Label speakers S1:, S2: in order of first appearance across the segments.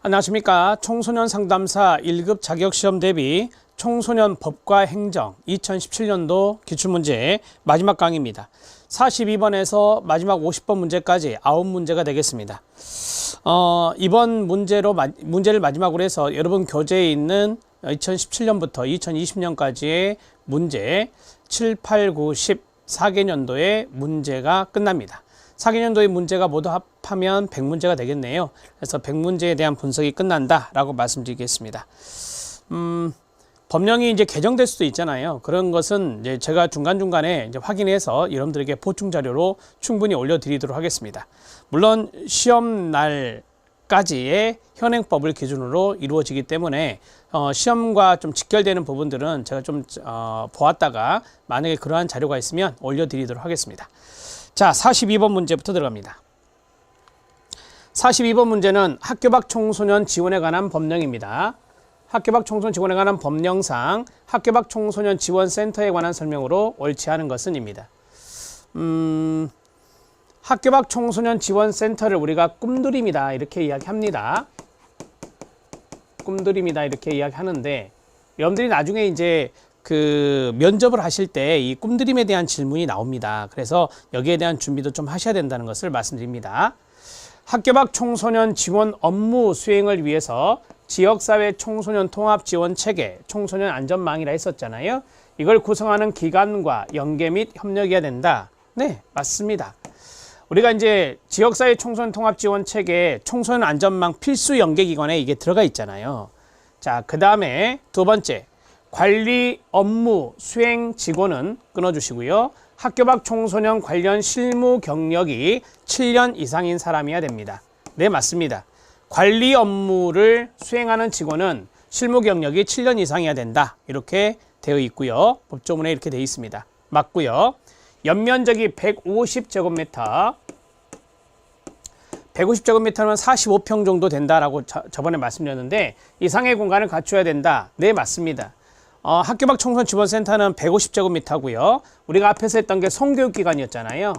S1: 안녕하십니까. 청소년 상담사 1급 자격시험 대비 청소년 법과 행정 2017년도 기출문제 마지막 강의입니다. 42번에서 마지막 50번 문제까지 9문제가 되겠습니다. 이번 문제를 마지막으로 해서 여러분 교재에 있는 2017년부터 2020년까지의 문제 7, 8, 9, 10 4개년도의 문제가 끝납니다. 4개년도의 문제가 모두 합하면 100문제가 되겠네요. 그래서 100문제에 대한 분석이 끝난다라고 말씀드리겠습니다. 법령이 이제 개정될 수도 있잖아요. 그런 것은 이제 제가 중간중간에 이제 확인해서 여러분들에게 보충 자료로 충분히 올려드리도록 하겠습니다. 물론 시험 날까지의 현행법을 기준으로 이루어지기 때문에 시험과 좀 직결되는 부분들은 제가 좀 보았다가 만약에 그러한 자료가 있으면 올려드리도록 하겠습니다. 자, 42번 문제부터 들어갑니다. 42번 문제는 학교 밖 청소년 지원에 관한 법령입니다. 학교 밖 청소년 지원에 관한 법령상 학교 밖 청소년 지원센터에 관한 설명으로 옳지 않은 것은입니다. 학교 밖 청소년 지원센터를 우리가 꿈드림이다 이렇게 이야기합니다. 꿈드림이다 이렇게 이야기하는데 여러분들이 나중에 이제 그 면접을 하실 때 이 꿈드림에 대한 질문이 나옵니다. 그래서 여기에 대한 준비도 좀 하셔야 된다는 것을 말씀드립니다. 학교 밖 청소년 지원 업무 수행을 위해서 지역사회 청소년 통합지원체계 청소년 안전망이라 했었잖아요. 이걸 구성하는 기관과 연계 및 협력해야 된다. 네, 맞습니다. 우리가 이제 지역사회 청소년 통합지원체계 청소년 안전망 필수 연계기관에 이게 들어가 있잖아요. 자, 그 다음에 두 번째 관리 업무 수행 직원은 끊어주시고요. 학교 밖 청소년 관련 실무 경력이 7년 이상인 사람이어야 됩니다. 네, 맞습니다. 관리 업무를 수행하는 직원은 실무 경력이 7년 이상이어야 된다. 이렇게 되어 있고요. 법조문에 이렇게 되어 있습니다. 맞고요. 연면적이 150제곱미터 150제곱미터면 45평 정도 된다라고 저번에 말씀드렸는데 이상의 공간을 갖춰야 된다. 네, 맞습니다. 학교 밖 청소년 지원센터는 150제곱미터고요. 우리가 앞에서 했던 게 성교육기관이었잖아요.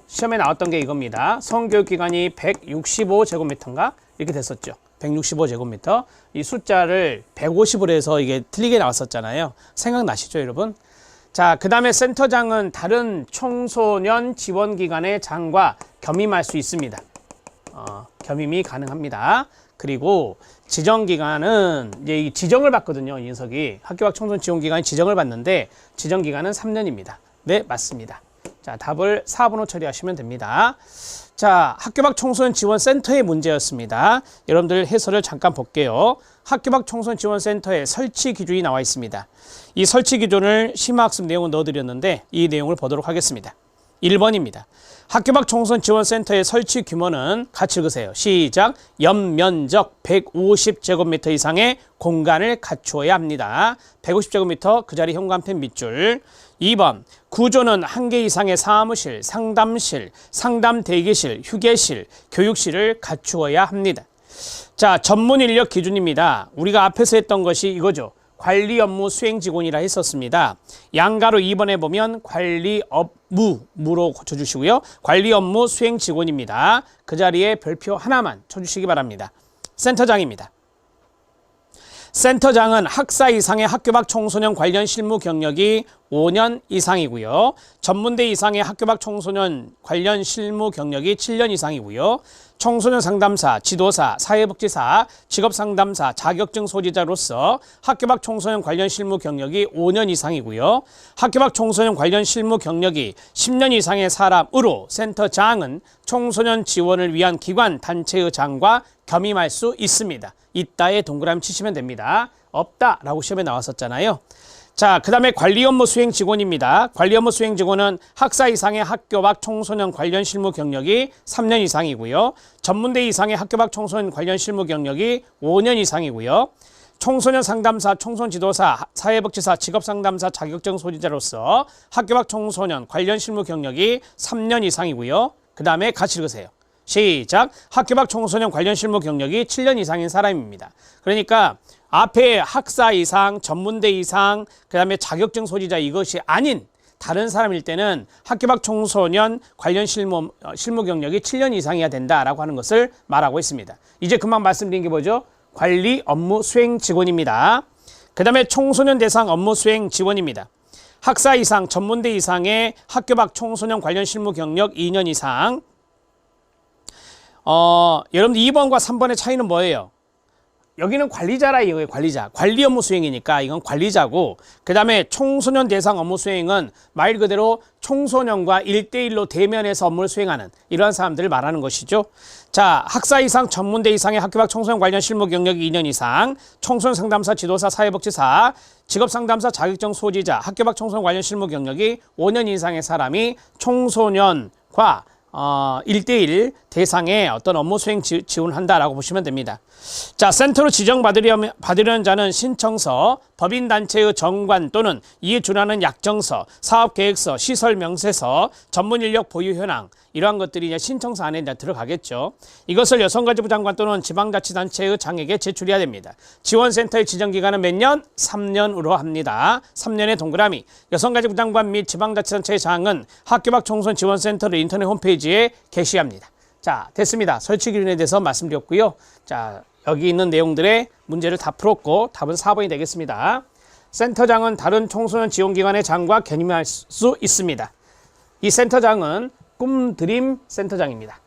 S1: 시험에 나왔던 게 이겁니다. 성교육기관이 165제곱미터인가? 이렇게 됐었죠. 165제곱미터. 이 숫자를 150으로 해서 이게 틀리게 나왔었잖아요. 생각나시죠, 여러분? 자, 그 다음에 센터장은 다른 청소년 지원기관의 장과 겸임할 수 있습니다. 겸임이 가능합니다. 그리고 지정기간은 이제 이 지정을 받거든요. 이 녀석이 학교 밖 청소년 지원기관이 지정을 받는데 지정기간은 3년입니다. 네, 맞습니다. 자, 답을 4번으로 처리하시면 됩니다. 자, 학교 밖 청소년 지원센터의 문제였습니다. 여러분들 해설을 잠깐 볼게요. 학교 밖 청소년 지원센터의 설치 기준이 나와 있습니다. 이 설치 기준을 심화학습 내용을 넣어드렸는데 이 내용을 보도록 하겠습니다. 1번입니다. 학교 밖 청소년 지원센터의 설치 규모는 같이 읽으세요. 시작. 연면적 150제곱미터 이상의 공간을 갖추어야 합니다. 150제곱미터 그 자리 현관펜 밑줄. 2번. 구조는 1개 이상의 사무실, 상담실, 상담 대기실, 휴게실, 교육실을 갖추어야 합니다. 자, 전문 인력 기준입니다. 우리가 앞에서 했던 것이 이거죠. 관리 업무 수행 직원이라 했었습니다. 양가로 2번에 보면 관리 업무로 고쳐주시고요. 관리 업무 수행 직원입니다. 그 자리에 별표 하나만 쳐주시기 바랍니다. 센터장입니다. 센터장은 학사 이상의 학교 밖 청소년 관련 실무 경력이 5년 이상이고요. 전문대 이상의 학교 밖 청소년 관련 실무 경력이 7년 이상이고요. 청소년 상담사, 지도사, 사회복지사, 직업상담사, 자격증 소지자로서 학교 밖 청소년 관련 실무 경력이 5년 이상이고요. 학교 밖 청소년 관련 실무 경력이 10년 이상의 사람으로 센터장은 청소년 지원을 위한 기관, 단체의 장과 겸임할 수 있습니다. 있다에 동그라미 치시면 됩니다. 없다라고 시험에 나왔었잖아요. 자, 그 다음에 관리 업무 수행 직원입니다. 관리 업무 수행 직원은 학사 이상의 학교 밖 청소년 관련 실무 경력이 3년 이상이고요. 전문대 이상의 학교 밖 청소년 관련 실무 경력이 5년 이상이고요. 청소년 상담사, 청소년 지도사, 사회복지사, 직업상담사 자격증 소지자로서 학교 밖 청소년 관련 실무 경력이 3년 이상이고요. 그 다음에 같이 읽으세요. 시작. 학교 밖 청소년 관련 실무 경력이 7년 이상인 사람입니다. 그러니까 앞에 학사 이상, 전문대 이상, 그 다음에 자격증 소지자 이것이 아닌 다른 사람일 때는 학교 밖 청소년 관련 실무 경력이 7년 이상이어야 된다라고 하는 것을 말하고 있습니다. 이제 금방 말씀드린 게 뭐죠? 관리 업무 수행 직원입니다. 그 다음에 청소년 대상 업무 수행 지원입니다. 학사 이상, 전문대 이상의 학교 밖 청소년 관련 실무 경력 2년 이상. 여러분들 2번과 3번의 차이는 뭐예요? 여기는 관리자라 이거예요. 관리자. 관리 업무 수행이니까 이건 관리자고, 그 다음에 청소년 대상 업무 수행은 말 그대로 청소년과 1대1로 대면해서 업무를 수행하는 이러한 사람들을 말하는 것이죠. 자, 학사 이상, 전문대 이상의 학교 밖 청소년 관련 실무 경력이 2년 이상, 청소년 상담사, 지도사, 사회복지사, 직업상담사, 자격증 소지자, 학교 밖 청소년 관련 실무 경력이 5년 이상의 사람이 청소년과 1대1 대상의 어떤 업무 수행 지원한다라고 보시면 됩니다. 자, 센터로 지정받으려는 자는 신청서, 법인단체의 정관 또는 이에 준하는 약정서, 사업계획서, 시설명세서, 전문인력 보유 현황, 이러한 것들이 이제 신청서 안에 이제 들어가겠죠. 이것을 여성가족부 장관 또는 지방자치단체의 장에게 제출해야 됩니다. 지원센터의 지정기간은 몇 년? 3년으로 합니다. 3년의 동그라미. 여성가족부 장관 및 지방자치단체의 장은 학교 밖 청소년 지원센터를 인터넷 홈페이지에 게시합니다. 자, 됐습니다. 설치기준에 대해서 말씀드렸고요. 자, 여기 있는 내용들의 문제를 다 풀었고 답은 4번이 되겠습니다. 센터장은 다른 청소년 지원기관의 장과 겸임할 수 있습니다. 이 센터장은 꿈드림 센터장입니다.